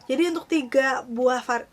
Jadi untuk 3 buah Hai,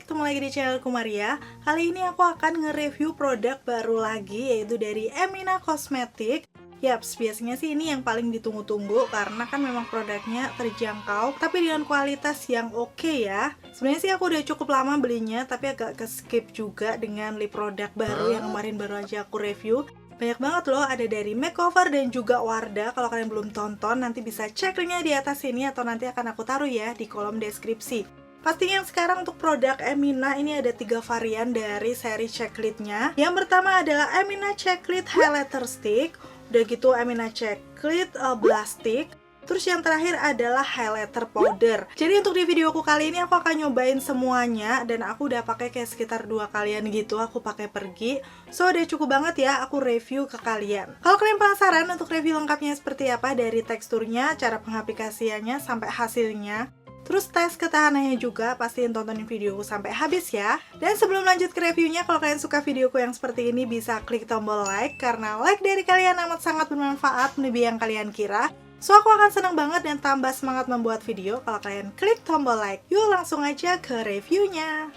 ketemu lagi di channelku Maria. Kali ini aku akan nge-review produk baru lagi, yaitu dari Emina Cosmetics. Yaps, biasanya sih ini yang paling ditunggu-tunggu karena kan memang produknya terjangkau tapi dengan kualitas yang oke ya. Sebenarnya sih aku udah cukup lama belinya tapi agak ke-skip juga dengan lip produk baru yang kemarin baru aja aku review. Banyak banget loh, ada dari Makeover dan juga Wardah. Kalau kalian belum tonton, nanti bisa cek linknya di atas sini atau nanti akan aku taruh ya di kolom deskripsi. Pastinya yang sekarang untuk produk Emina ini ada 3 varian dari seri Checklit-nya. Yang pertama adalah Emina Checklit Highlighter Stick, udah gitu Emina Checklit Blush Stick, terus yang terakhir adalah highlighter powder. Jadi untuk di videoku kali ini aku akan nyobain semuanya dan aku udah pakai kayak sekitar 2 kalian gitu aku pakai pergi. So udah cukup banget ya aku review ke kalian. Kalau kalian penasaran untuk review lengkapnya seperti apa dari teksturnya, cara pengaplikasiannya sampai hasilnya, terus tes ketahanannya juga, pastiin tontonin videoku sampai habis ya. Dan sebelum lanjut ke reviewnya, kalau kalian suka videoku yang seperti ini bisa klik tombol like, karena like dari kalian amat sangat bermanfaat melebihi yang kalian kira. So aku akan senang banget dan tambah semangat membuat video kalau kalian klik tombol like. Yuk langsung aja ke reviewnya.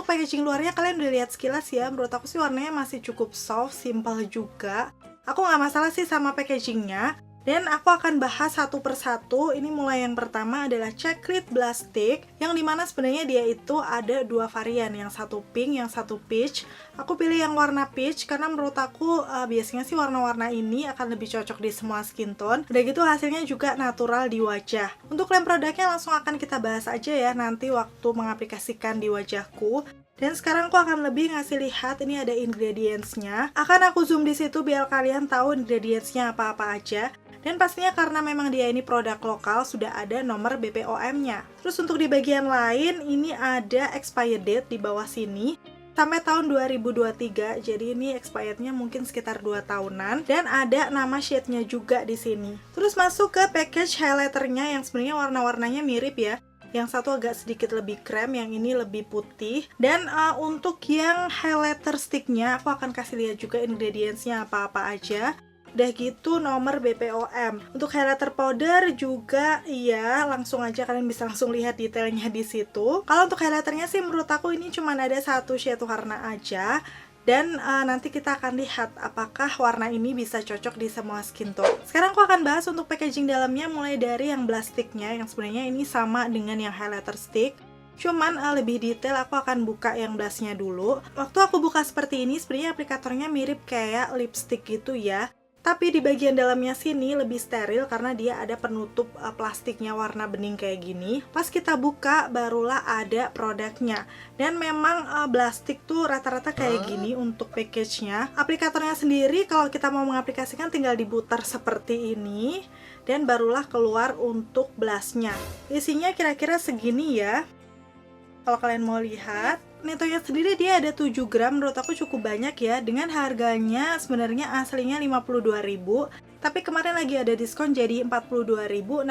Packaging luarnya kalian udah lihat sekilas ya, menurut aku sih warnanya masih cukup soft, simple juga. Aku nggak masalah sih sama packagingnya. Dan aku akan bahas satu persatu. Ini mulai yang pertama adalah Checklit Blush Stick, yang dimana sebenarnya dia itu ada 2 varian, yang satu pink, yang satu peach. Aku pilih yang warna peach karena menurut aku biasanya sih warna-warna ini akan lebih cocok di semua skin tone. Udah gitu hasilnya juga natural di wajah. Untuk klaim produknya langsung akan kita bahas aja ya nanti waktu mengaplikasikan di wajahku. Dan sekarang aku akan lebih ngasih lihat ini ada ingredients-nya. Akan aku zoom di situ biar kalian tahu ingredients-nya apa-apa aja. Dan pastinya karena memang dia ini produk lokal sudah ada nomor BPOM-nya. Terus untuk di bagian lain ini ada expired date di bawah sini sampai tahun 2023. Jadi ini expirednya mungkin sekitar 2 tahunan dan ada nama shade-nya juga di sini. Terus masuk ke package highlighter-nya yang sebenarnya warna-warnanya mirip ya. Yang satu agak sedikit lebih krem, yang ini lebih putih. Dan untuk yang highlighter sticknya aku akan kasih lihat juga ingredients-nya apa-apa aja. Udah gitu nomor BPOM. Untuk highlighter powder juga iya, langsung aja kalian bisa langsung lihat detailnya di situ. Kalau untuk highlighternya sih menurut aku ini cuma ada satu shade warna aja. Dan nanti kita akan lihat apakah warna ini bisa cocok di semua skin tone. Sekarang aku akan bahas untuk packaging dalamnya mulai dari yang blush sticknya, yang sebenarnya ini sama dengan yang highlighter stick. Cuman lebih detail aku akan buka yang blushnya dulu. Waktu aku buka seperti ini sebenarnya aplikatornya mirip kayak lipstick gitu ya. Tapi di bagian dalamnya sini lebih steril karena dia ada penutup plastiknya warna bening kayak gini. Pas kita buka barulah ada produknya. Dan memang plastik tuh rata-rata kayak gini untuk package-nya. Aplikatornya sendiri kalau kita mau mengaplikasikan tinggal diputar seperti ini. Dan barulah keluar untuk blush-nya. Isinya kira-kira segini ya. Kalau kalian mau lihat, netonya sendiri dia ada 7 gram, menurut aku cukup banyak ya. Dengan harganya sebenarnya aslinya 52.000, tapi kemarin lagi ada diskon jadi 42.640.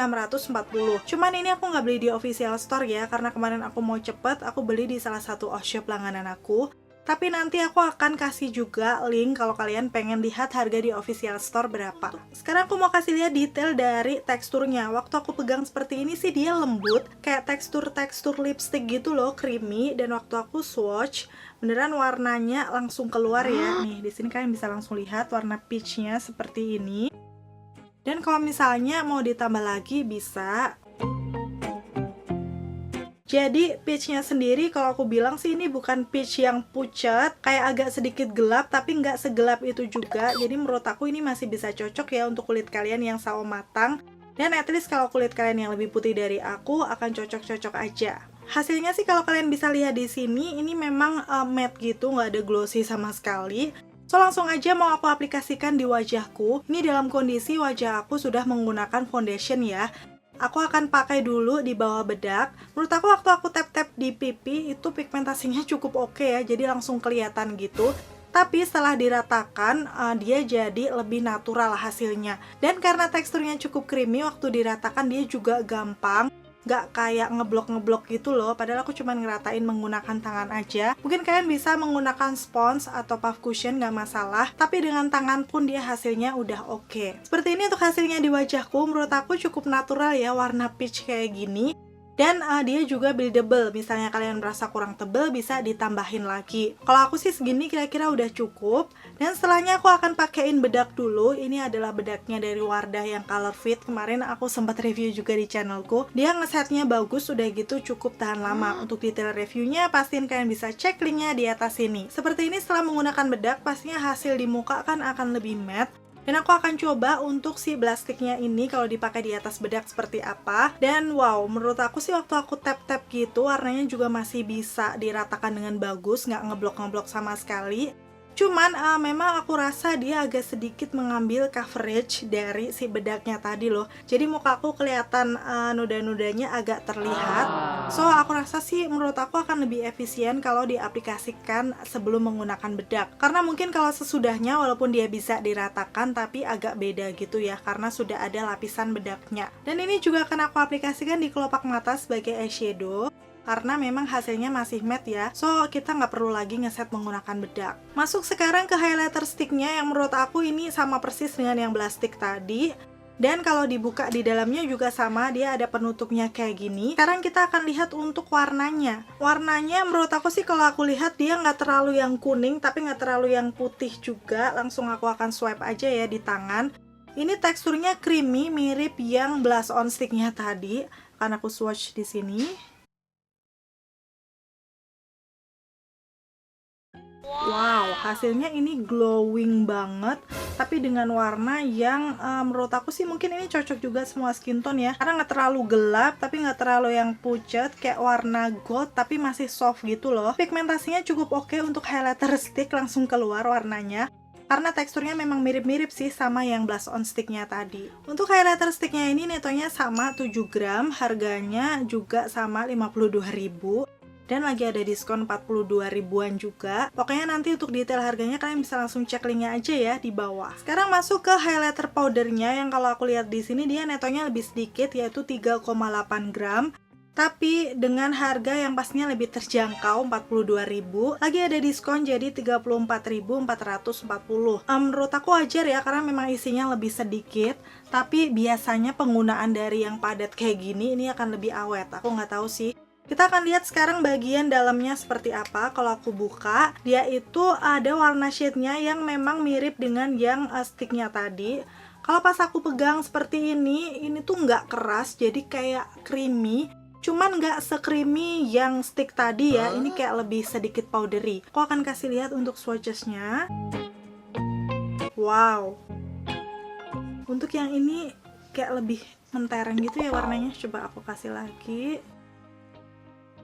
Cuman ini aku nggak beli di official store ya, karena kemarin aku mau cepet, aku beli di salah satu oshop langganan aku. Tapi nanti aku akan kasih juga link kalau kalian pengen lihat harga di official store berapa. Sekarang aku mau kasih lihat detail dari teksturnya. Waktu aku pegang seperti ini sih dia lembut, kayak tekstur-tekstur lipstick gitu loh, creamy. Dan waktu aku swatch, beneran warnanya langsung keluar ya. Nih, di sini kalian bisa langsung lihat warna peachnya seperti ini. Dan kalau misalnya mau ditambah lagi bisa. Jadi peachnya sendiri kalau aku bilang sih ini bukan peach yang pucat, kayak agak sedikit gelap tapi nggak segelap itu juga. Jadi menurut aku ini masih bisa cocok ya untuk kulit kalian yang sawo matang. Dan at least kalau kulit kalian yang lebih putih dari aku akan cocok-cocok aja. Hasilnya sih kalau kalian bisa lihat di sini ini memang matte gitu, nggak ada glossy sama sekali. So langsung aja mau aku aplikasikan di wajahku. Ini dalam kondisi wajah aku sudah menggunakan foundation ya. Aku akan pakai dulu di bawah bedak. Menurut aku waktu aku tap-tap di pipi itu pigmentasinya cukup oke ya, jadi langsung kelihatan gitu. Tapi setelah diratakan, dia jadi lebih natural hasilnya. Dan karena teksturnya cukup creamy, waktu diratakan dia juga gampang. Nggak kayak ngeblok-ngeblok gitu loh, padahal aku cuma ngeratain menggunakan tangan aja. Mungkin kalian bisa menggunakan spons atau puff cushion, nggak masalah, tapi dengan tangan pun dia hasilnya udah oke. Seperti ini untuk hasilnya di wajahku, menurut aku cukup natural ya, warna peach kayak gini. Dan dia juga buildable, misalnya kalian merasa kurang tebel bisa ditambahin lagi. Kalau aku sih segini kira-kira udah cukup. Dan setelahnya aku akan pakein bedak dulu. Ini adalah bedaknya dari Wardah yang color fit. Kemarin aku sempat review juga di channelku. Dia ngesetnya bagus, udah gitu cukup tahan lama. Untuk detail reviewnya pastiin kalian bisa cek linknya di atas sini. Seperti ini setelah menggunakan bedak, pastinya hasil di muka kan akan lebih matte. Dan aku akan coba untuk si blush sticknya ini kalau dipakai di atas bedak seperti apa. Dan wow, menurut aku sih waktu aku tap-tap gitu warnanya juga masih bisa diratakan dengan bagus, nggak ngeblok-ngeblok sama sekali. Cuman memang aku rasa dia agak sedikit mengambil coverage dari si bedaknya tadi loh. Jadi mukaku kelihatan noda-nodanya agak terlihat. So aku rasa sih menurut aku akan lebih efisien kalau diaplikasikan sebelum menggunakan bedak. Karena mungkin kalau sesudahnya walaupun dia bisa diratakan tapi agak beda gitu ya, karena sudah ada lapisan bedaknya. Dan ini juga akan aku aplikasikan di kelopak mata sebagai eyeshadow. Karena memang hasilnya masih matte ya, so kita nggak perlu lagi ngeset menggunakan bedak. Masuk sekarang ke highlighter sticknya yang menurut aku ini sama persis dengan yang blush stick tadi. Dan kalau dibuka di dalamnya juga sama, dia ada penutupnya kayak gini. Sekarang kita akan lihat untuk warnanya. Warnanya menurut aku sih kalau aku lihat dia nggak terlalu yang kuning, tapi nggak terlalu yang putih juga. Langsung aku akan swipe aja ya di tangan. Ini teksturnya creamy, mirip yang blush on sticknya tadi. Akan aku swatch di sini. Wow, hasilnya ini glowing banget, tapi dengan warna yang menurut aku sih mungkin ini cocok juga semua skin tone ya, karena nggak terlalu gelap, tapi nggak terlalu yang pucat, kayak warna gold, tapi masih soft gitu loh. Pigmentasinya cukup oke untuk highlighter stick, langsung keluar warnanya. Karena teksturnya memang mirip-mirip sih sama yang blush on sticknya tadi. Untuk highlighter sticknya ini netonya sama 7 gram, harganya juga sama 52.000. Dan lagi ada diskon 42 ribuan juga. Pokoknya nanti untuk detail harganya kalian bisa langsung cek linknya aja ya di bawah. Sekarang masuk ke highlighter powdernya yang kalau aku lihat di sini dia netonya lebih sedikit yaitu 3,8 gram. Tapi dengan harga yang pastinya lebih terjangkau 42.000. Lagi ada diskon jadi 34.440. Menurut aku wajar ya karena memang isinya lebih sedikit. Tapi biasanya penggunaan dari yang padat kayak gini ini akan lebih awet. Aku nggak tahu sih. Kita akan lihat sekarang bagian dalamnya seperti apa. Kalau aku buka, dia itu ada warna shade-nya yang memang mirip dengan yang sticknya tadi. Kalau pas aku pegang seperti ini tuh nggak keras, jadi kayak creamy. Cuman nggak se-creamy yang stick tadi ya, ini kayak lebih sedikit powdery. Aku akan kasih lihat untuk swatches-nya. Wow. Untuk yang ini kayak lebih mentereng gitu ya warnanya. Coba aku kasih lagi.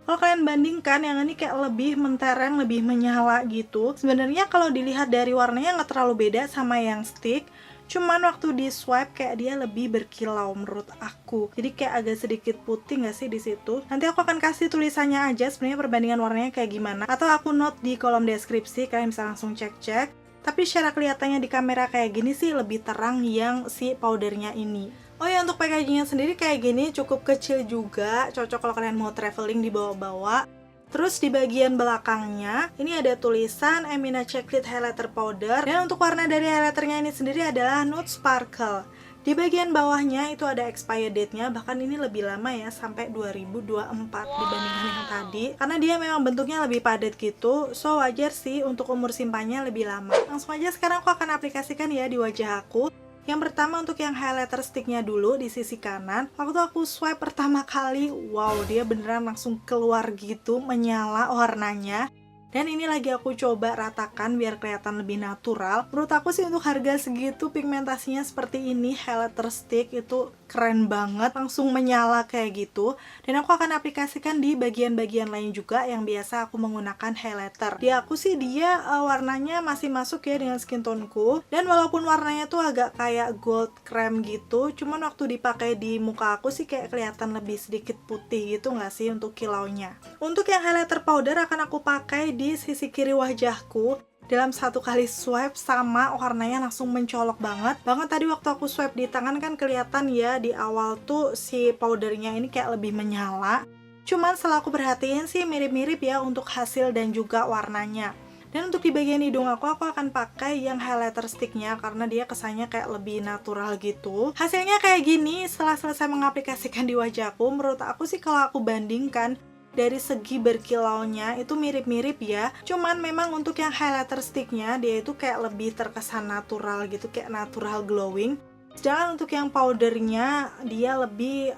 Kalau kalian bandingkan yang ini kayak lebih mentereng, lebih menyala gitu. Sebenarnya kalau dilihat dari warnanya nggak terlalu beda sama yang stick. Cuman waktu di swipe kayak dia lebih berkilau menurut aku. Jadi kayak agak sedikit putih nggak sih di situ. Nanti aku akan kasih tulisannya aja sebenarnya perbandingan warnanya kayak gimana. Atau aku note di kolom deskripsi, kalian bisa langsung cek-cek. Tapi secara kelihatannya di kamera kayak gini sih lebih terang yang si powdernya ini. Oh ya, untuk packagingnya sendiri kayak gini, cukup kecil juga, cocok kalau kalian mau traveling dibawa-bawa. Terus di bagian belakangnya, ini ada tulisan Emina Chocolate Highlighter Powder. Dan untuk warna dari highlighternya ini sendiri adalah Nude Sparkle. Di bagian bawahnya itu ada expired date-nya, bahkan ini lebih lama ya, sampai 2024 dibandingkan yang tadi. Karena dia memang bentuknya lebih padat gitu, so wajar sih untuk umur simpannya lebih lama. Langsung aja sekarang aku akan aplikasikan ya di wajah aku. Yang pertama untuk yang highlighter sticknya dulu di sisi kanan. Waktu aku swipe pertama kali, wow, dia beneran langsung keluar gitu, menyala warnanya. Dan ini lagi aku coba ratakan biar kelihatan lebih natural. Menurut aku sih untuk harga segitu pigmentasinya seperti ini, highlighter stick itu keren banget, langsung menyala kayak gitu. Dan aku akan aplikasikan di bagian-bagian lain juga yang biasa aku menggunakan highlighter. Di aku sih dia warnanya masih masuk ya dengan skin toneku. Dan walaupun warnanya tuh agak kayak gold cream gitu, cuman waktu dipakai di muka aku sih kayak kelihatan lebih sedikit putih gitu nggak sih untuk kilaunya. Untuk yang highlighter powder akan aku pakai di sisi kiri wajahku. Dalam satu kali swipe sama warnanya langsung mencolok banget. Tadi waktu aku swipe di tangan kan kelihatan ya di awal tuh si powdernya ini kayak lebih menyala. Cuman setelah aku perhatiin sih mirip-mirip ya untuk hasil dan juga warnanya. Dan untuk di bagian hidung aku akan pakai yang highlighter sticknya karena dia kesannya kayak lebih natural gitu. Hasilnya kayak gini setelah selesai mengaplikasikan di wajahku. Menurut aku sih kalau aku bandingkan dari segi berkilaunya itu mirip-mirip ya. Cuman memang untuk yang highlighter sticknya dia itu kayak lebih terkesan natural gitu, kayak natural glowing. Sedangkan untuk yang powdernya dia lebih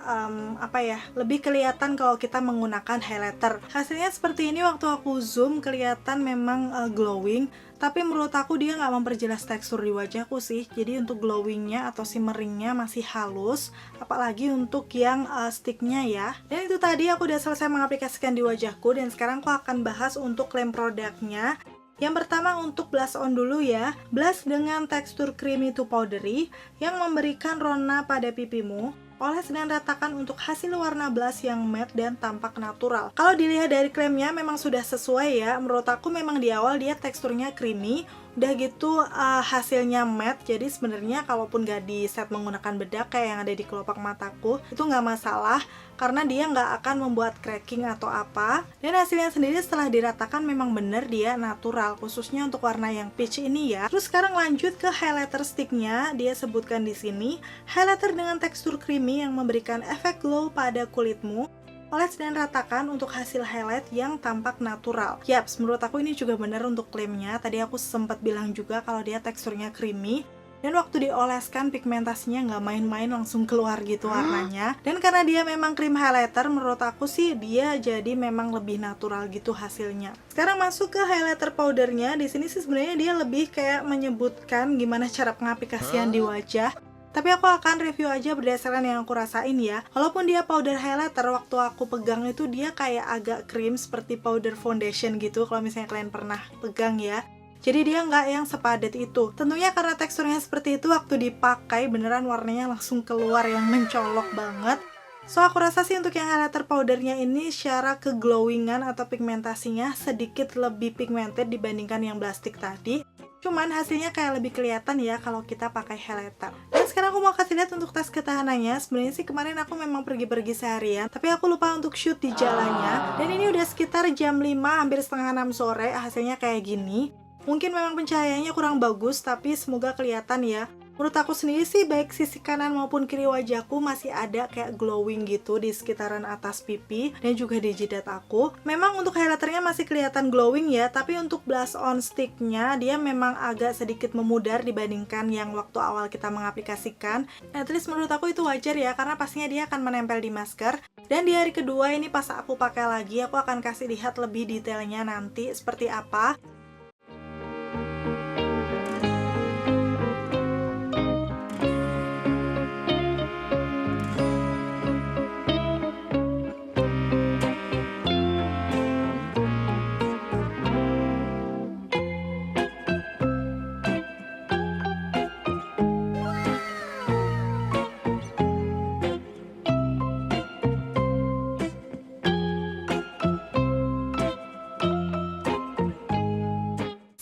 lebih kelihatan kalau kita menggunakan highlighter. Hasilnya seperti ini waktu aku zoom kelihatan memang glowing. Tapi menurut aku dia nggak memperjelas tekstur di wajahku sih. Jadi untuk glowingnya atau shimmeringnya masih halus. Apalagi untuk yang sticknya ya. Dan itu tadi aku udah selesai mengaplikasikan di wajahku. Dan sekarang aku akan bahas untuk klaim produknya. Yang pertama untuk blush on dulu ya. Blush dengan tekstur creamy to powdery yang memberikan rona pada pipimu. Oles dan ratakan untuk hasil warna blush yang matte dan tampak natural. Kalau dilihat dari klaimnya memang sudah sesuai ya. Menurut aku memang di awal dia teksturnya creamy. Udah gitu hasilnya matte, jadi sebenarnya kalaupun gak di set menggunakan bedak kayak yang ada di kelopak mataku itu nggak masalah karena dia nggak akan membuat cracking atau apa. Dan hasilnya sendiri setelah diratakan memang bener dia natural, khususnya untuk warna yang peach ini ya. Terus sekarang lanjut ke highlighter sticknya, dia sebutkan di sini highlighter dengan tekstur creamy yang memberikan efek glow pada kulitmu. Oles dan ratakan untuk hasil highlight yang tampak natural. Yaps, menurut aku ini juga benar untuk klaimnya. Tadi aku sempat bilang juga kalau dia teksturnya creamy. Dan waktu dioleskan pigmentasinya nggak main-main, langsung keluar gitu warnanya. Dan karena dia memang cream highlighter, menurut aku sih dia jadi memang lebih natural gitu hasilnya. Sekarang masuk ke highlighter powdernya. Di sini sih sebenarnya dia lebih kayak menyebutkan gimana cara pengaplikasian di wajah. Tapi aku akan review aja berdasarkan yang aku rasain ya. Walaupun dia powder highlighter, waktu aku pegang itu dia kayak agak cream seperti powder foundation gitu. Kalau misalnya kalian pernah pegang ya. Jadi dia nggak yang sepadat itu. Tentunya karena teksturnya seperti itu, waktu dipakai beneran warnanya langsung keluar yang mencolok banget. So aku rasa sih untuk yang highlighter powdernya ini secara keglowingan atau pigmentasinya sedikit lebih pigmented dibandingkan yang plastik tadi. Cuman hasilnya kayak lebih kelihatan ya kalau kita pakai highlighter. Dan sekarang aku mau kasih lihat untuk tes ketahanannya. Sebenarnya sih kemarin aku memang pergi-pergi seharian, tapi aku lupa untuk shoot di jalannya. Dan ini udah sekitar jam 5, hampir setengah 6 sore, hasilnya kayak gini. Mungkin memang pencahayaannya kurang bagus, tapi semoga kelihatan ya. Menurut aku sendiri sih baik sisi kanan maupun kiri wajahku masih ada kayak glowing gitu di sekitaran atas pipi dan juga di jidat aku. Memang untuk highlighternya masih kelihatan glowing ya, tapi untuk blush on sticknya dia memang agak sedikit memudar dibandingkan yang waktu awal kita mengaplikasikan. At least menurut aku itu wajar ya, karena pastinya dia akan menempel di masker. Dan di hari kedua ini pas aku pakai lagi, aku akan kasih lihat lebih detailnya nanti seperti apa.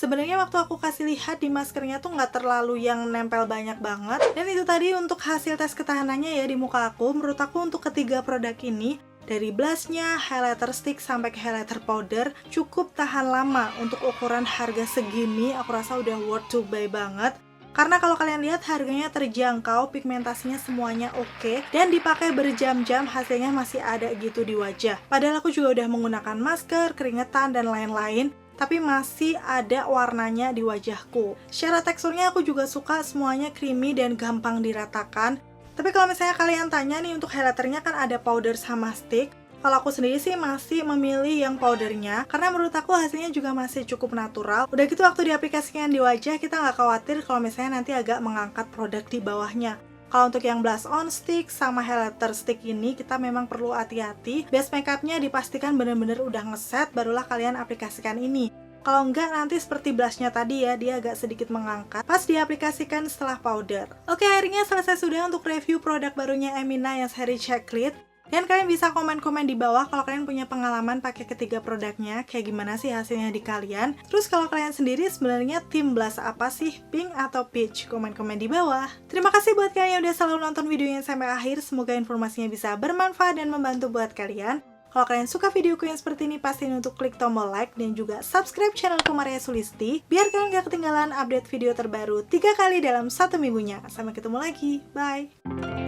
Sebenarnya waktu aku kasih lihat di maskernya tuh nggak terlalu yang nempel banyak banget. Dan itu tadi untuk hasil tes ketahanannya ya di muka aku. Menurut aku untuk ketiga produk ini, dari blushnya, highlighter stick, sampai ke highlighter powder, cukup tahan lama. Untuk ukuran harga segini, aku rasa udah worth to buy banget. Karena kalau kalian lihat harganya terjangkau, pigmentasinya semuanya oke, dan dipakai berjam-jam hasilnya masih ada gitu di wajah. Padahal aku juga udah menggunakan masker, keringetan, dan lain-lain, tapi masih ada warnanya di wajahku. Secara teksturnya aku juga suka semuanya creamy dan gampang diratakan. Tapi kalau misalnya kalian tanya nih untuk highlighternya kan ada powder sama stick. Kalau aku sendiri sih masih memilih yang powdernya, karena menurut aku hasilnya juga masih cukup natural. Udah gitu waktu diaplikasikan di wajah, kita nggak khawatir kalau misalnya nanti agak mengangkat produk di bawahnya. Kalau untuk yang blush on stick sama highlighter stick ini, kita memang perlu hati-hati. Base makeupnya dipastikan bener-bener udah ngeset, barulah kalian aplikasikan ini. Kalau enggak, nanti seperti blushnya tadi ya, dia agak sedikit mengangkat pas diaplikasikan setelah powder. Oke, akhirnya selesai sudah untuk review produk barunya Emina yang seri Checklit. Dan kalian bisa komen-komen di bawah kalau kalian punya pengalaman pakai ketiga produknya, kayak gimana sih hasilnya di kalian. Terus kalau kalian sendiri sebenarnya tim blush apa sih, pink atau peach? Komen-komen di bawah. Terima kasih buat kalian yang udah selalu nonton videonya sampai akhir, semoga informasinya bisa bermanfaat dan membantu buat kalian. Kalau kalian suka videoku yang seperti ini, pastiin untuk klik tombol like dan juga subscribe channelku Maria Sulisti, biar kalian gak ketinggalan update video terbaru 3 kali dalam 1 minggunya. Sampai ketemu lagi, bye!